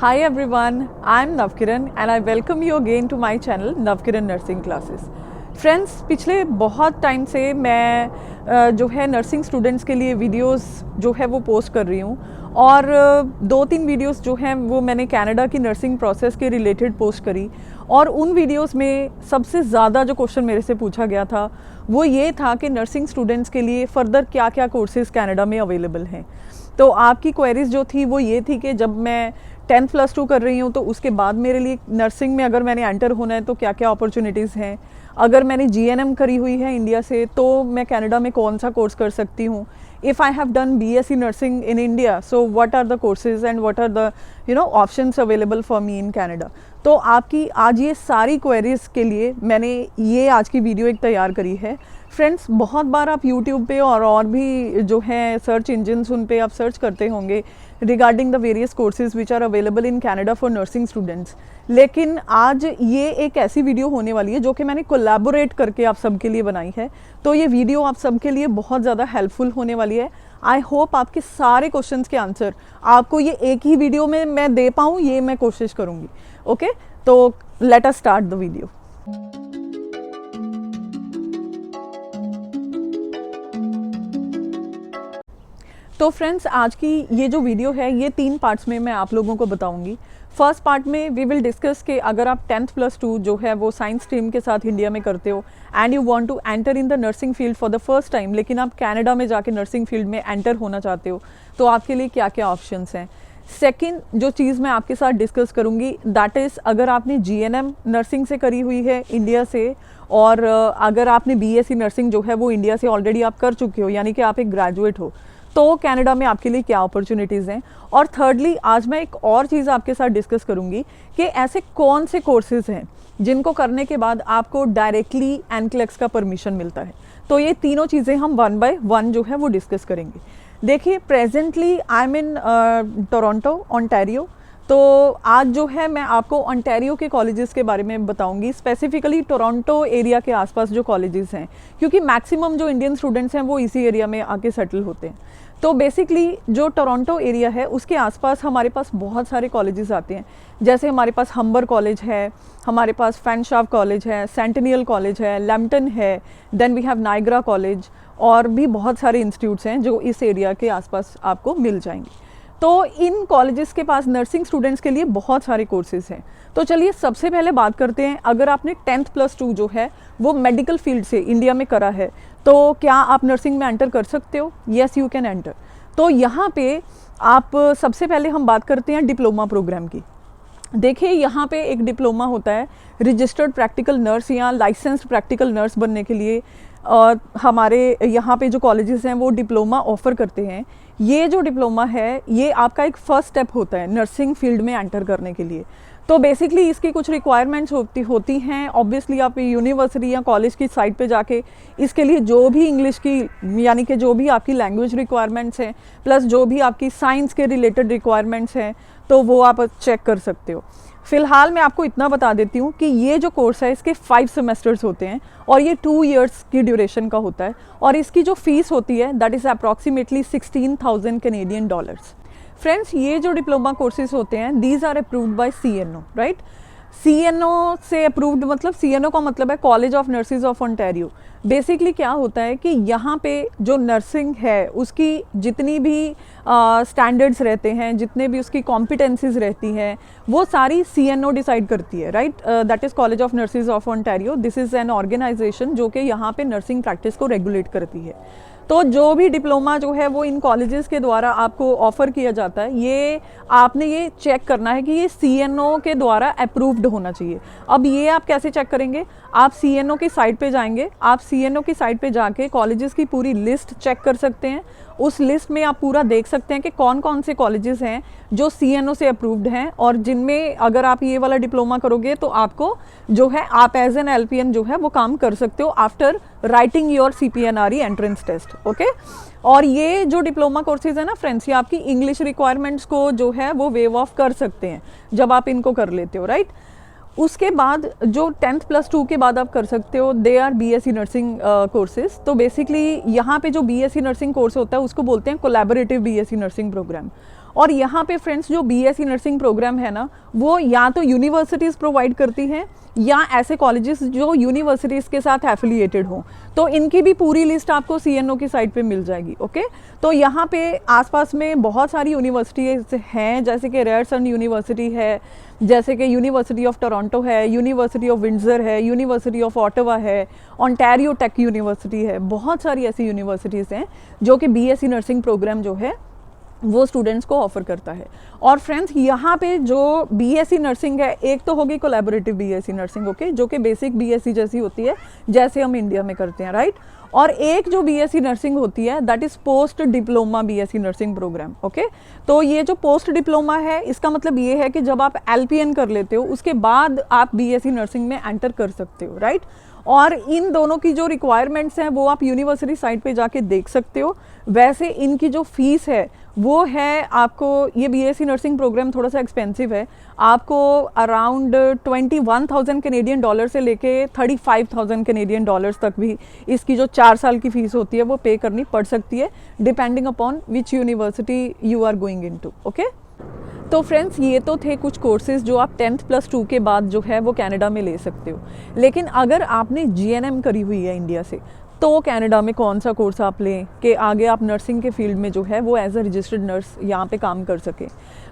Hi everyone, I'm Navkiran and I welcome you again to my channel Navkiran Nursing Classes. Friends, पिछले बहुत time से मैं जो है नर्सिंग स्टूडेंट्स के लिए वीडियोस जो है वो पोस्ट कर रही हूँ और 2-3 वीडियोस जो हैं वो मैंने कनाडा की नर्सिंग प्रोसेस के रिलेटेड पोस्ट करी और उन वीडियोस में सबसे ज़्यादा जो क्वेश्चन मेरे से पूछा गया था वो ये था कि नर्सिंग स्टूडेंट्स के लिए फ़र्दर क्या क्या कोर्सेज़ कनाडा में अवेलेबल हैं। तो आपकी क्वेरीज जो थी वो ये थी कि जब मैं 10+2 कर रही हूँ तो उसके बाद मेरे लिए नर्सिंग में अगर मैंने एंटर होना है तो क्या क्या अपॉर्चुनिटीज़ हैं, अगर मैंने GNM करी हुई है इंडिया से तो मैं कनाडा में कौन सा कोर्स कर सकती हूँ, if I have done BSc nursing in India so what are the courses and what are the options available for me in Canada. तो आपकी आज ये सारी क्वेरीज के लिए मैंने ये आज की वीडियो एक तैयार करी है। फ्रेंड्स, बहुत बार आप YouTube पे और भी जो है सर्च इंजन्स उन पे आप सर्च करते होंगे regarding the various courses which are available in Canada for nursing students, लेकिन आज ये एक ऐसी वीडियो होने वाली है जो कि मैंने कोलैबोरेट करके आप सबके लिए बनाई है। तो ये वीडियो आप सबके लिए बहुत ज़्यादा हेल्पफुल होने वाली है। आई होप आपके सारे क्वेश्चंस के आंसर आपको ये एक ही वीडियो में मैं दे पाऊँ, ये मैं कोशिश करूँगी। ओके, तो let us start the video. तो फ्रेंड्स, आज की ये जो वीडियो है ये 3 पार्ट्स में मैं आप लोगों को बताऊंगी। फर्स्ट पार्ट में वी विल डिस्कस कि अगर आप 10+2 जो है वो साइंस स्ट्रीम के साथ इंडिया में करते हो and you want to enter in the nursing field for the first time, लेकिन आप कनाडा में जाके नर्सिंग फील्ड में एंटर होना चाहते हो तो आपके लिए क्या क्या ऑप्शंस हैं। सेकेंड जो चीज़ मैं आपके साथ डिस्कस करूँगी दैट इज़ अगर आपने GNM नर्सिंग से करी हुई है इंडिया से और अगर आपने BSc नर्सिंग जो है वो इंडिया से ऑलरेडी आप कर चुके हो, यानी कि आप एक ग्रेजुएट हो, तो कनाडा में आपके लिए क्या अपॉर्चुनिटीज़ हैं। और थर्डली आज मैं एक और चीज़ आपके साथ डिस्कस करूंगी कि ऐसे कौन से कोर्सेज़ हैं जिनको करने के बाद आपको डायरेक्टली NCLEX का परमिशन मिलता है। तो ये तीनों चीज़ें हम 1 बाय 1 जो है वो डिस्कस करेंगे। देखिए, presently I am in Toronto Ontario. तो आज जो है मैं आपको ओंटारियो के कॉलेजेस के बारे में बताऊंगी, स्पेसिफिकली टोरंटो एरिया के आसपास जो कॉलेजेस हैं, क्योंकि मैक्सिमम जो इंडियन स्टूडेंट्स हैं वो इसी एरिया में आके सेटल होते हैं। तो बेसिकली जो टोरंटो एरिया है उसके आसपास हमारे पास बहुत सारे कॉलेजेस आते हैं, जैसे हमारे पास हम्बर कॉलेज है, हमारे पास फैनशाव कॉलेज है, सेंटिनियल कॉलेज है, लैम्पटन है, then we have Niagara college और भी बहुत सारे इंस्टीट्यूट्स हैं जो इस एरिया के आसपास आपको मिल जाएंगे। तो इन कॉलेजेस के पास नर्सिंग स्टूडेंट्स के लिए बहुत सारे कोर्सेज हैं। तो चलिए सबसे पहले बात करते हैं, अगर आपने 10+2 जो है वो मेडिकल फील्ड से इंडिया में करा है तो क्या आप नर्सिंग में एंटर कर सकते हो? Yes, you can enter. तो यहाँ पे आप सबसे पहले हम बात करते हैं डिप्लोमा प्रोग्राम की। देखिए, यहाँ पे एक डिप्लोमा होता है रजिस्टर्ड प्रैक्टिकल नर्स या लाइसेंस्ड प्रैक्टिकल नर्स बनने के लिए। हमारे यहाँ पे जो कॉलेजेस हैं वो डिप्लोमा ऑफ़र करते हैं। ये जो डिप्लोमा है ये आपका एक फ़र्स्ट स्टेप होता है नर्सिंग फील्ड में एंटर करने के लिए। तो बेसिकली इसकी कुछ रिक्वायरमेंट्स होती हैं। ऑब्वियसली आप यूनिवर्सिटी या कॉलेज की साइट पे जाके इसके लिए जो भी इंग्लिश की यानी कि जो भी आपकी लैंग्वेज रिक्वायरमेंट्स हैं प्लस जो भी आपकी साइंस के रिलेटेड रिक्वायरमेंट्स हैं तो वो आप चेक कर सकते हो। फ़िलहाल मैं आपको इतना बता देती हूँ कि ये जो कोर्स है इसके 5 सेमेस्टर्स होते हैं और ये 2 इयर्स की ड्यूरेशन का होता है और इसकी जो फ़ीस होती है that is approximately 16,000 Canadian dollars. Friends, ये जो डिप्लोमा कोर्सेज होते हैं these are approved by CNO, right. CNO से अप्रूव्ड मतलब CNO का मतलब है college of nurses of Ontario. Basically क्या होता है कि यहाँ पे जो नर्सिंग है उसकी जितनी भी स्टैंडर्ड्स रहते हैं, जितने भी उसकी कॉम्पिटेंसीज रहती हैं, वो सारी CNO डिसाइड करती है, right. That is college of nurses of Ontario. This is an organization जो कि यहाँ पे नर्सिंग प्रैक्टिस को रेगुलेट करती है। तो जो भी डिप्लोमा जो है वो इन कॉलेजेस के द्वारा आपको ऑफ़र किया जाता है, ये आपने ये चेक करना है कि ये CNO के द्वारा अप्रूव्ड होना चाहिए। अब ये आप कैसे चेक करेंगे? आप CNO की साइट पे जाएंगे, आप CNO की साइट पे जाके कॉलेजेस की पूरी लिस्ट चेक कर सकते हैं। उस लिस्ट में आप पूरा देख सकते हैं कि कौन कौन से कॉलेजेस हैं जो CNO से अप्रूव्ड हैं और जिनमें अगर आप ये वाला डिप्लोमा करोगे तो आपको जो है आप एज एन LPN जो है वो काम कर सकते हो after writing your CPNRE entrance test. Okay, और ये जो डिप्लोमा कोर्सेज है ना फ्रेंड्स, ये आपकी इंग्लिश रिक्वायरमेंट्स को जो है वो वेव ऑफ कर सकते हैं जब आप इनको कर लेते हो, राइट। उसके बाद जो 10+2 के बाद आप कर सकते हो they are BSc nursing courses. तो बेसिकली यहाँ पे जो BSc नर्सिंग कोर्स होता है उसको बोलते हैं कोलैबोरेटिव BSc नर्सिंग प्रोग्राम। और यहाँ पे फ्रेंड्स जो बीएससी नर्सिंग प्रोग्राम है ना, वो या तो यूनिवर्सिटीज़ प्रोवाइड करती हैं या ऐसे कॉलेजेस जो यूनिवर्सिटीज़ के साथ एफिलिएटेड हों। तो इनकी भी पूरी लिस्ट आपको सीएनओ की साइट पे मिल जाएगी। ओके, तो यहाँ पे आसपास में बहुत सारी यूनिवर्सिटीज़ हैं, जैसे कि रेयरसन यूनिवर्सिटी है, जैसे कि यूनिवर्सिटी ऑफ टोरंटो है, यूनिवर्सिटी ऑफ विंडसर है, यूनिवर्सिटी ऑफ ऑटवा है, ओंटारियो टेक यूनिवर्सिटी है। बहुत सारी ऐसी यूनिवर्सिटीज़ हैं जो कि बीएससी नर्सिंग प्रोग्राम जो है वो स्टूडेंट्स को ऑफर करता है। और फ्रेंड्स यहाँ पे जो बीएससी नर्सिंग है, एक तो होगी कोलैबोरेटिव बीएससी नर्सिंग, ओके, जो कि बेसिक बीएससी जैसी होती है, जैसे हम इंडिया में करते हैं, राइट। और एक जो बीएससी नर्सिंग होती है that is post diploma BSc nursing program. Okay, तो ये जो पोस्ट डिप्लोमा है, इसका मतलब ये है कि जब आप एलपीएन कर लेते हो उसके बाद आप बीएससी नर्सिंग में एंटर कर सकते हो, राइट। और इन दोनों की जो रिक्वायरमेंट्स हैं वो आप यूनिवर्सिटी साइट पे जाके देख सकते हो। वैसे इनकी जो फीस है वो है, आपको ये बीएससी नर्सिंग प्रोग्राम थोड़ा सा एक्सपेंसिव है, आपको अराउंड 21,000 कैनेडियन डॉलर से लेके 35,000 कैनेडियन डॉलर्स तक भी इसकी जो 4 साल की फ़ीस होती है वो पे करनी पड़ सकती है, depending upon which university you are going into. Okay, तो फ्रेंड्स ये तो थे कुछ कोर्सेज़ जो आप 10th + 2 के बाद जो है वो कनाडा में ले सकते हो। लेकिन अगर आपने जीएनएम करी हुई है इंडिया से, तो कनाडा में कौन सा कोर्स आप लें कि आगे आप नर्सिंग के फील्ड में जो है वो एज अ रजिस्टर्ड नर्स यहाँ पे काम कर सकें।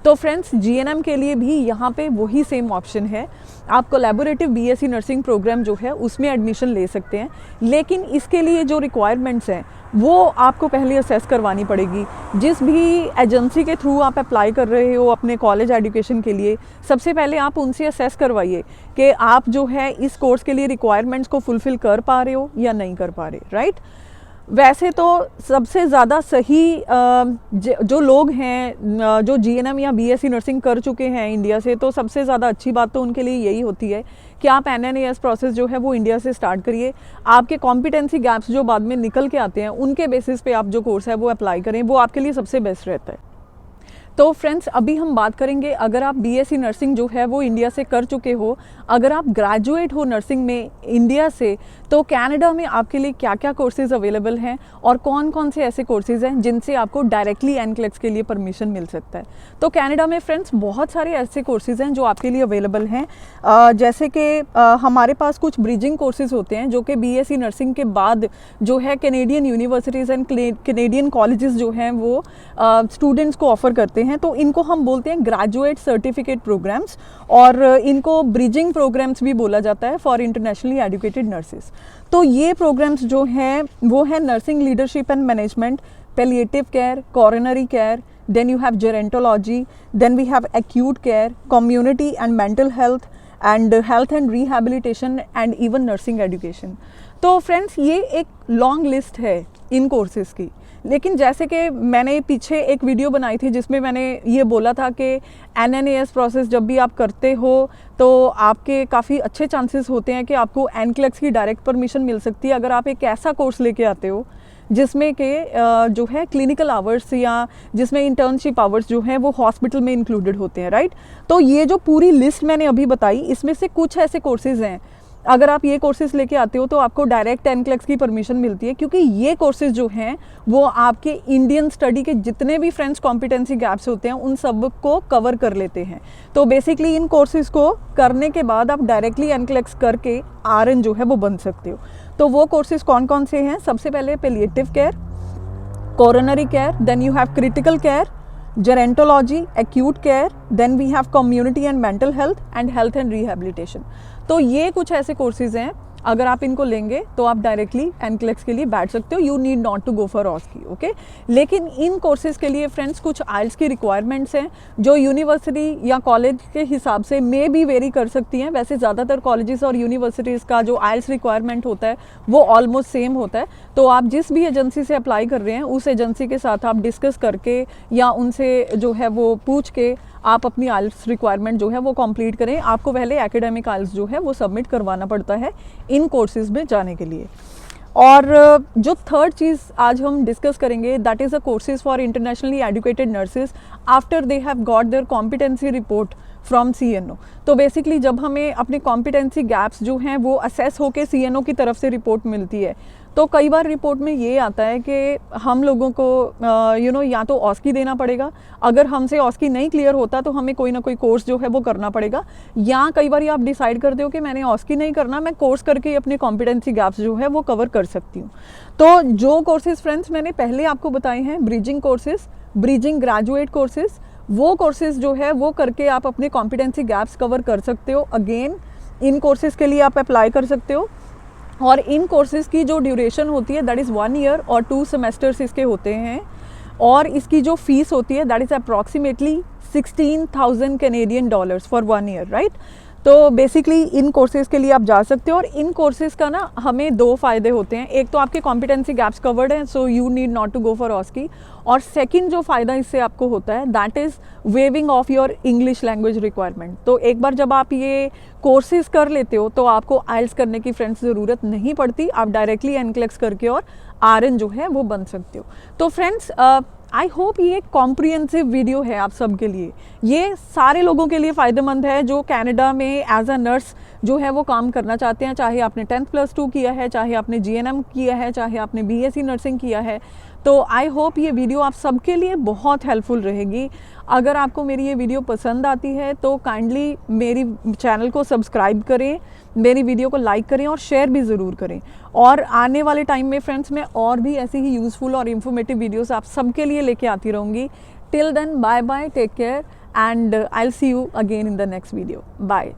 तो फ्रेंड्स जीएनएम के लिए भी यहाँ पे वही सेम ऑप्शन है, आप कोलैबोरेटिव बीएससी नर्सिंग प्रोग्राम जो है उसमें एडमिशन ले सकते हैं। लेकिन इसके लिए जो रिक्वायरमेंट्स हैं वो आपको पहले असेस करवानी पड़ेगी। जिस भी एजेंसी के थ्रू आप अप्लाई कर रहे हो अपने कॉलेज एजुकेशन के लिए, सबसे पहले आप उनसे असेस करवाइए कि आप जो है इस कोर्स के लिए रिक्वायरमेंट्स को फुलफ़िल कर पा रहे हो या नहीं कर पा रहे, राइट। वैसे तो सबसे ज़्यादा सही जो लोग हैं जो जीएनएम या बीएससी नर्सिंग कर चुके हैं इंडिया से, तो सबसे ज़्यादा अच्छी बात तो उनके लिए यही होती है कि आप एनएनएएस प्रोसेस जो है वो इंडिया से स्टार्ट करिए। आपके कॉम्पिटेंसी गैप्स जो बाद में निकल के आते हैं उनके बेसिस पे आप जो कोर्स है वो अप्लाई करें, वो आपके लिए सबसे बेस्ट रहता है। तो फ्रेंड्स अभी हम बात करेंगे, अगर आप बीएससी नर्सिंग जो है वो इंडिया से कर चुके हो, अगर आप ग्रेजुएट हो नर्सिंग में इंडिया से, तो कनाडा में आपके लिए क्या क्या कोर्सेज़ अवेलेबल हैं और कौन कौन से ऐसे कोर्सेज़ हैं जिनसे आपको डायरेक्टली एनक्लेक्स के लिए परमिशन मिल सकता है। तो कनाडा में फ्रेंड्स बहुत सारे ऐसे कोर्सेज़ हैं जो आपके लिए अवेलेबल हैं। जैसे कि हमारे पास कुछ ब्रिजिंग कोर्सेज़ होते हैं जो कि बीएससी नर्सिंग के बाद जो है Canadian universities and Canadian colleges जो हैं वो स्टूडेंट्स को ऑफ़र करते हैं। तो इनको हम बोलते हैं ग्रेजुएट सर्टिफिकेट प्रोग्राम्स, और इनको ब्रिजिंग प्रोग्राम्स भी बोला जाता है फॉर इंटरनेशनली एजुकेटेड नर्सेस। तो ये प्रोग्राम्स जो हैं वो है nursing leadership and management, palliative care, coronary care, then you have gerontology, then we have acute care, community and mental health and rehabilitation and even nursing education। तो friends ये एक long list है इन courses की। लेकिन जैसे कि मैंने पीछे एक वीडियो बनाई थी जिसमें मैंने ये बोला था कि एनएनएएस प्रोसेस जब भी आप करते हो तो आपके काफ़ी अच्छे चांसेस होते हैं कि आपको एनक्लेक्स की डायरेक्ट परमिशन मिल सकती है अगर आप एक ऐसा कोर्स लेके आते हो जिसमें के जो है क्लिनिकल आवर्स या जिसमें इंटर्नशिप आवर्स जो हैं वो हॉस्पिटल में इंक्लूडेड होते हैं, राइट। तो ये जो पूरी लिस्ट मैंने अभी बताई, इसमें से कुछ ऐसे कोर्सेज़ हैं, अगर आप ये कोर्सेज़ लेके आते हो तो आपको डायरेक्ट एनक्लेक्स की परमिशन मिलती है, क्योंकि ये कोर्सेज़ जो हैं वो आपके इंडियन स्टडी के जितने भी फ्रेंड्स कॉम्पिटेंसी गैप्स होते हैं उन सब को कवर कर लेते हैं। तो बेसिकली इन कोर्सेज़ को करने के बाद आप डायरेक्टली एनक्लेक्स करके आरएन जो है वो बन सकते हो। तो वो कोर्सेज़ कौन कौन से हैं? सबसे पहले palliative care, coronary care, then you have critical care, gerontology, acute care, then we have community and mental health and health and rehabilitation। तो ये कुछ ऐसे कोर्सेज़ हैं, अगर आप इनको लेंगे तो आप डायरेक्टली एनक्लेक्स के लिए बैठ सकते हो, you need not to go for OSCE, okay. लेकिन इन कोर्सेज़ के लिए फ्रेंड्स कुछ आइल्स की रिक्वायरमेंट्स हैं जो यूनिवर्सिटी या कॉलेज के हिसाब से मे भी वेरी कर सकती हैं। वैसे ज़्यादातर कॉलेजेस और यूनिवर्सिटीज़ का जो आइल्स रिक्वायरमेंट होता है वो ऑलमोस्ट सेम होता है। तो आप जिस भी एजेंसी से अप्लाई कर रहे हैं उस एजेंसी के साथ आप डिस्कस करके या उनसे जो है वो पूछ के आप अपनी आइल्स रिक्वायरमेंट जो है वो कंप्लीट करें। आपको पहले एकेडमिक आइल्स जो है वो सबमिट करवाना पड़ता है इन कोर्सेज़ में जाने के लिए। और जो थर्ड चीज़ आज हम डिस्कस करेंगे that is a courses for internationally educated nurses after they have got their competency report from CNO. तो बेसिकली जब हमें अपने कॉम्पिटेंसी गैप्स जो हैं वो असेस होकर सीएनओ की तरफ से रिपोर्ट मिलती है तो कई बार रिपोर्ट में ये आता है कि हम लोगों को या तो ऑस्की देना पड़ेगा, अगर हमसे ऑस्की नहीं क्लियर होता तो हमें कोई ना कोई कोर्स जो है वो करना पड़ेगा, या कई बार आप डिसाइड करते हो कि मैंने ऑस्की नहीं करना, मैं कोर्स करके अपने कॉम्पिटेंसी गैप्स जो है वो कवर कर सकती हूँ। तो जो कोर्सेज फ्रेंड्स मैंने पहले आपको बताए हैं, bridging courses, bridging graduate courses, वो कोर्सेज जो है वो करके आप अपने कॉम्पिटेंसी गैप्स कवर कर सकते हो। अगेन इन कोर्सेज के लिए आप अप्लाई कर सकते हो, और इन कोर्सेज की जो ड्यूरेशन होती है दैट इज़ 1 ईयर और 2 सेमेस्टर्स इसके होते हैं, और इसकी जो फीस होती है that is approximately 16,000 Canadian dollars for 1 year, right. तो बेसिकली इन कोर्सेज़ के लिए आप जा सकते हो, और इन कोर्सेज़ का ना हमें 2 फ़ायदे होते हैं। एक तो आपके कॉम्पिटेंसी गैप्स कवर्ड हैं, so you need not to go for OSCE, और सेकंड जो फ़ायदा इससे आपको होता है that is waiving of your English language requirement. तो एक बार जब आप ये कोर्सेज कर लेते हो तो आपको आइल्स करने की फ्रेंड्स ज़रूरत नहीं पड़ती, आप डायरेक्टली एनक्लेक्स करके और RN जो है वो बन सकते हो। तो फ्रेंड्स आई होप ये एक कॉम्प्रिहेंसिव वीडियो है आप सब के लिए, ये सारे लोगों के लिए फ़ायदेमंद है जो कनाडा में एज अ नर्स जो है वो काम करना चाहते हैं, चाहे आपने 10+2 किया है, चाहे आपने GNM किया है, चाहे आपने BSc नर्सिंग किया है। तो आई होप ये वीडियो आप सबके लिए बहुत हेल्पफुल रहेगी। अगर आपको मेरी ये वीडियो पसंद आती है तो काइंडली मेरी चैनल को सब्सक्राइब करें, मेरी वीडियो को लाइक करें और शेयर भी ज़रूर करें। और आने वाले टाइम में फ्रेंड्स मैं और भी ऐसी ही यूज़फुल और इन्फॉर्मेटिव वीडियोस आप सबके लिए लेके आती रहूँगी। Till then bye bye, take care, and I will see you again in the next video. Bye.